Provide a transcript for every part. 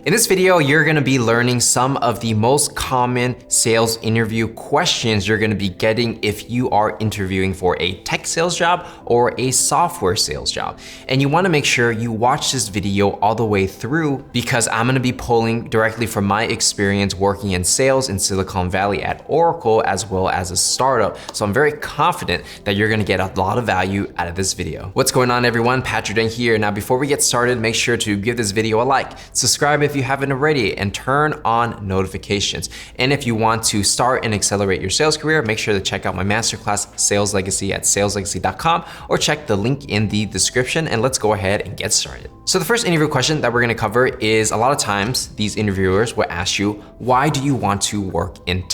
In this video, you're gonna be learning some of the most common sales interview questions you're gonna be getting if you are interviewing for a tech sales job or a software sales job. And you wanna make sure you watch this video all the way through because I'm gonna be pulling directly from my experience working in sales in Silicon Valley at Oracle as well as a startup. So I'm very confident that you're gonna get a lot of value out of this video. What's going on, everyone? Patrick Deng here. Now, before we get started, make sure to give this video a like, subscribe if you haven't already, and turn on notifications. And if you want to start and accelerate your sales career, make sure to check out my masterclass, Sales Legacy, at saleslegacy.com, or check the link in the description, and let's go ahead and get started. So the first interview question that we're gonna cover is, a lot of times these interviewers will ask you, why do you want to work in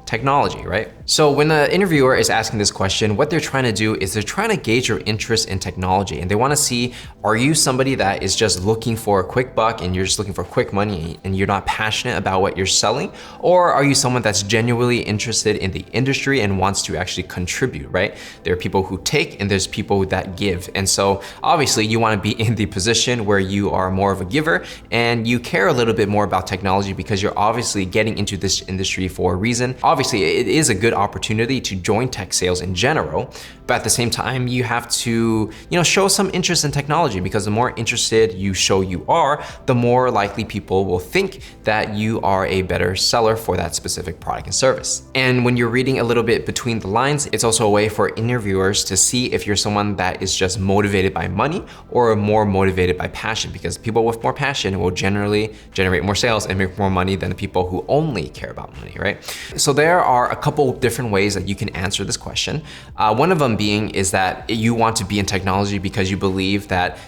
technology, right? So when the interviewer is asking this question, what they're trying to do is they're trying to gauge your interest in technology, and they wanna see, are you somebody that is just looking for a quick buck and you're just looking for quick money and you're not passionate about what you're selling? Or are you someone that's genuinely interested in the industry and wants to actually contribute, right? There are people who take and there's people that give. And so obviously you wanna be in the position where you are more of a giver and you care a little bit more about technology because you're obviously getting into this industry for a reason. Obviously, it is a good opportunity to join tech sales in general, but at the same time, you have to, show some interest in technology, because the more interested you show you are, the more likely people will think that you are a better seller for that specific product and service. And when you're reading a little bit between the lines, it's also a way for interviewers to see if you're someone that is just motivated by money or more motivated by passion, because people with more passion will generally generate more sales and make more money than the people who only care about money, right? So there are a couple different ways that you can answer this question. One of them being is that you want to be in technology because you believe that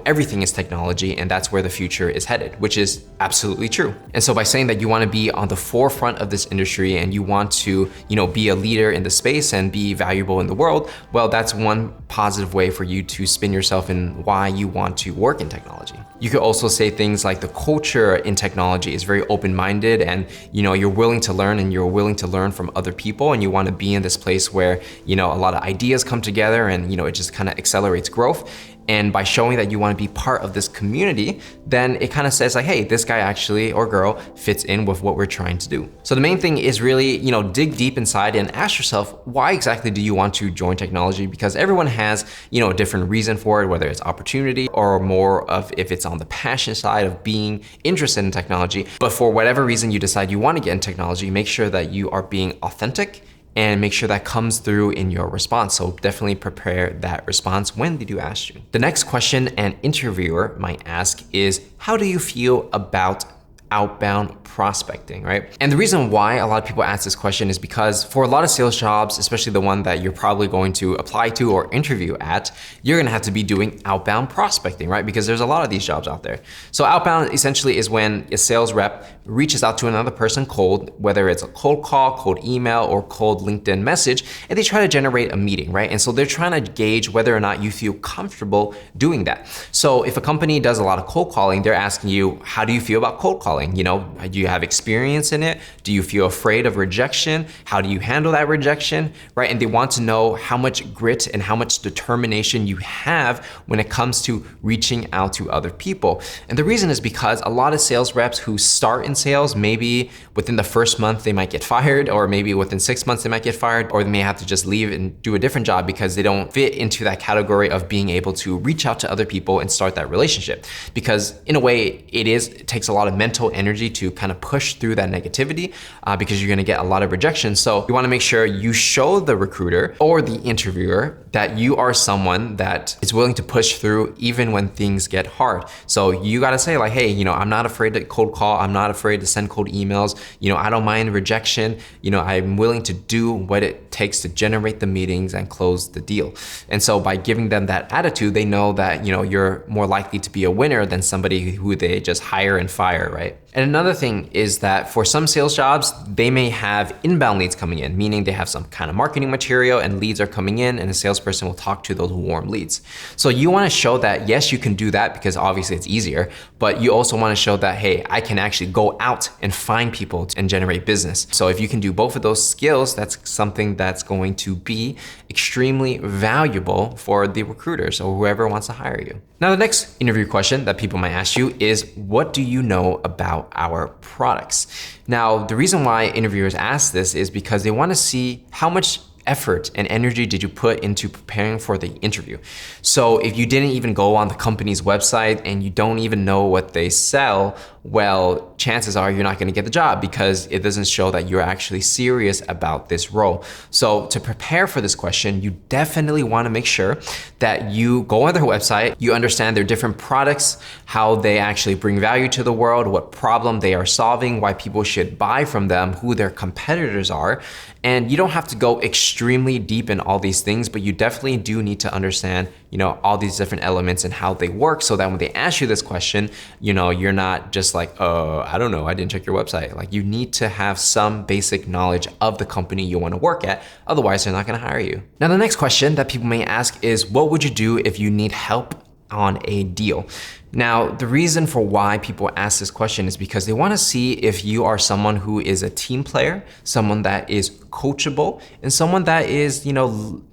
everything is technology and that's where the future is headed, which is absolutely true. And so by saying that you want to be on the forefront of this industry and you want to be a leader in the space and be valuable in the world, well, that's one positive way for you to spin yourself in why you want to work in technology. You could also say things like the culture in technology is very open-minded, and you're willing to learn and you're willing to learn from other people, and you want to be in this place where a lot of ideas come together and it just kind of accelerates growth. And by showing that you want to be part of this community, then it kind of says like, hey, this guy actually or girl fits in with what we're trying to do. So the main thing is really, dig deep inside and ask yourself, why exactly do you want to join technology? Because everyone has, a different reason for it, whether it's opportunity or more of if it's on the passion side of being interested in technology. But for whatever reason you decide you want to get in technology, make sure that you are being authentic and make sure that comes through in your response. So definitely prepare that response when they do ask you. The next question an interviewer might ask is, how do you feel about outbound prospecting, right? And the reason why a lot of people ask this question is because for a lot of sales jobs, especially the one that you're probably going to apply to or interview at, you're gonna have to be doing outbound prospecting, right? Because there's a lot of these jobs out there. So outbound essentially is when a sales rep reaches out to another person cold, whether it's a cold call, cold email, or cold LinkedIn message, and they try to generate a meeting, right? And so they're trying to gauge whether or not you feel comfortable doing that. So if a company does a lot of cold calling, they're asking you, how do you feel about cold calling? Do you have experience in it? Do you feel afraid of rejection? How do you handle that rejection, right? And they want to know how much grit and how much determination you have when it comes to reaching out to other people. And the reason is because a lot of sales reps who start in sales, maybe within the first month they might get fired, or maybe within 6 months they might get fired, or they may have to just leave and do a different job because they don't fit into that category of being able to reach out to other people and start that relationship. Because in a way, it takes a lot of mental energy to kind of push through that negativity because you're gonna get a lot of rejection. So you wanna make sure you show the recruiter or the interviewer that you are someone that is willing to push through even when things get hard. So you gotta say like, hey, I'm not afraid to cold call, I'm not afraid to send cold emails, I don't mind rejection, I'm willing to do what it takes to generate the meetings and close the deal. And so by giving them that attitude, they know that you're more likely to be a winner than somebody who they just hire and fire, right? And another thing is that for some sales jobs, they may have inbound leads coming in, meaning they have some kind of marketing material and leads are coming in and a salesperson will talk to those warm leads. So you want to show that, yes, you can do that because obviously it's easier, but you also want to show that, hey, I can actually go out and find people and generate business. So if you can do both of those skills, that's something that's going to be extremely valuable for the recruiters or whoever wants to hire you. Now, the next interview question that people might ask you is, what do you know about our products? Now, the reason why interviewers ask this is because they want to see how much effort and energy did you put into preparing for the interview. So if you didn't even go on the company's website and you don't even know what they sell, well, chances are you're not going to get the job because it doesn't show that you're actually serious about this role. So to prepare for this question, you definitely want to make sure that you go on their website, you understand their different products, how they actually bring value to the world, what problem they are solving, why people should buy from them, who their competitors are. And you don't have to go extremely deep in all these things, but you definitely do need to understand, all these different elements and how they work so that when they ask you this question, you're not just like, I don't know, I didn't check your website. Like, you need to have some basic knowledge of the company you want to work at. Otherwise, they're not going to hire you. Now, the next question that people may ask is, what would you do if you need help on a deal? Now, the reason for why people ask this question is because they want to see if you are someone who is a team player, someone that is coachable, and someone that is,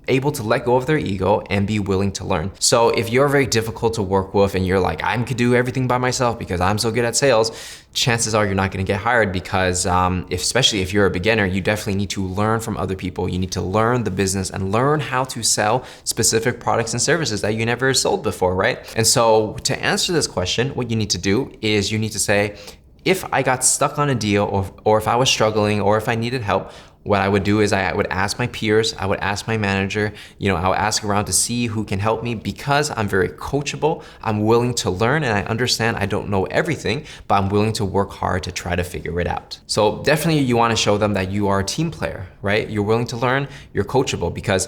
able to let go of their ego and be willing to learn. So if you're very difficult to work with and you're like, I could do everything by myself because I'm so good at sales, chances are you're not going to get hired because especially if you're a beginner, you definitely need to learn from other people. You need to learn the business and learn how to sell specific products and services that you never sold before, right? And so to answer this question, what you need to do is you need to say, if I got stuck on a deal or if I was struggling or if I needed help, what I would do is I would ask my peers, I would ask my manager, I would ask around to see who can help me because I'm very coachable. I'm willing to learn and I understand I don't know everything, but I'm willing to work hard to try to figure it out. So definitely you want to show them that you are a team player, right? You're willing to learn, you're coachable, because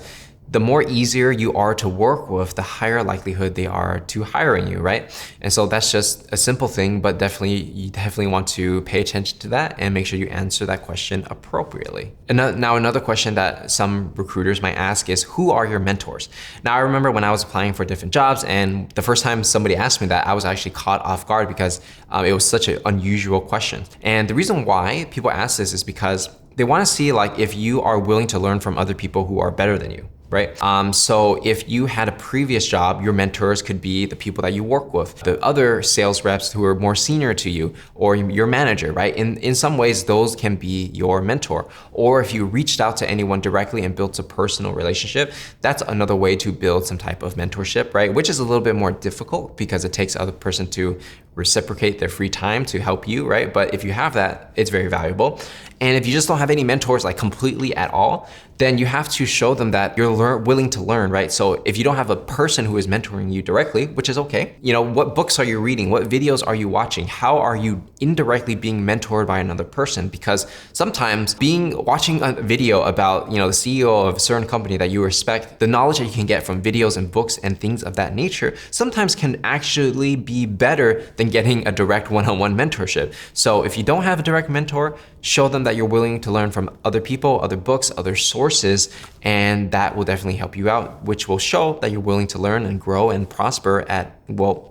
the more easier you are to work with, the higher likelihood they are to hiring you, right? And so that's just a simple thing, but you definitely want to pay attention to that and make sure you answer that question appropriately. And now another question that some recruiters might ask is, who are your mentors? Now, I remember when I was applying for different jobs and the first time somebody asked me that, I was actually caught off guard because it was such an unusual question. And the reason why people ask this is because they want to see if you are willing to learn from other people who are better than you. Right? So if you had a previous job, your mentors could be the people that you work with, the other sales reps who are more senior to you, or your manager, right? In some ways, those can be your mentor. Or if you reached out to anyone directly and built a personal relationship, that's another way to build some type of mentorship, right? Which is a little bit more difficult because it takes the other person to reciprocate their free time to help you, right? But if you have that, it's very valuable. And if you just don't have any mentors completely at all, then you have to show them that you're willing to learn, right? So if you don't have a person who is mentoring you directly, which is okay, what books are you reading? What videos are you watching? How are you indirectly being mentored by another person? Because sometimes watching a video about, the CEO of a certain company that you respect, the knowledge that you can get from videos and books and things of that nature sometimes can actually be better than getting a direct one-on-one mentorship. So if you don't have a direct mentor, show them that you're willing to learn from other people, other books, other sources, and that will definitely help you out, which will show that you're willing to learn and grow and prosper at,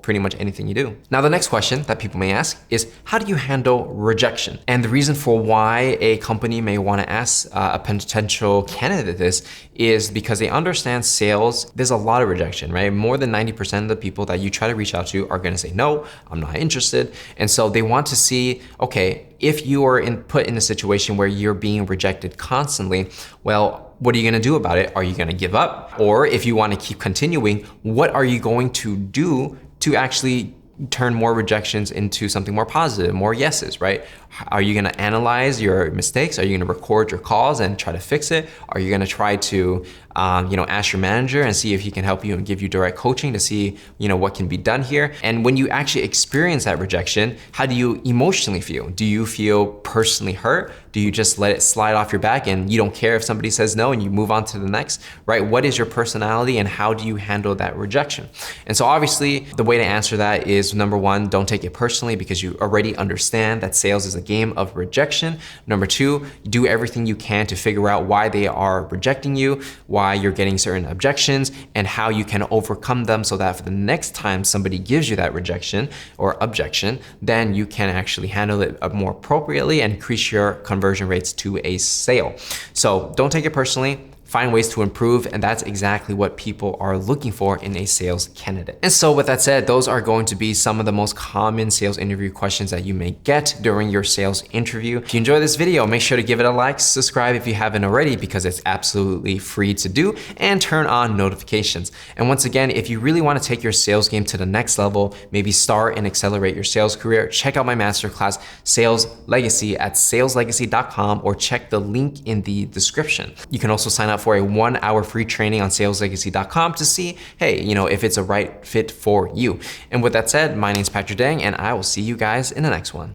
pretty much anything you do. Now, the next question that people may ask is, how do you handle rejection? And the reason for why a company may want to ask a potential candidate this is because they understand sales, there's a lot of rejection, right? More than 90% of the people that you try to reach out to are going to say, no, I'm not interested. And so they want to see, okay, if you are put in a situation where you're being rejected constantly, what are you going to do about it? Are you going to give up? Or if you want to keep continuing, what are you going to do to actually turn more rejections into something more positive, more yeses, right? Are you gonna analyze your mistakes? Are you gonna record your calls and try to fix it? Are you gonna try to ask your manager and see if he can help you and give you direct coaching to see what can be done here? And when you actually experience that rejection, how do you emotionally feel? Do you feel personally hurt? Do you just let it slide off your back and you don't care if somebody says no and you move on to the next, right? What is your personality and how do you handle that rejection? And so obviously the way to answer that is, number one, don't take it personally because you already understand that sales is a game of rejection. Number two, do everything you can to figure out why they are rejecting you, why you're getting certain objections, and how you can overcome them so that for the next time somebody gives you that rejection or objection, then you can actually handle it more appropriately and increase your conversion rates to a sale. So don't take it personally. Find ways to improve, and that's exactly what people are looking for in a sales candidate. And so with that said, those are going to be some of the most common sales interview questions that you may get during your sales interview. If you enjoyed this video, make sure to give it a like, subscribe if you haven't already because it's absolutely free to do, and turn on notifications. And once again, if you really want to take your sales game to the next level, maybe start and accelerate your sales career, check out my masterclass, Sales Legacy, at saleslegacy.com, or check the link in the description. You can also sign up for a 1-hour free training on saleslegacy.com to see, hey, if it's a right fit for you. And with that said, my name's Patrick Dang, and I will see you guys in the next one.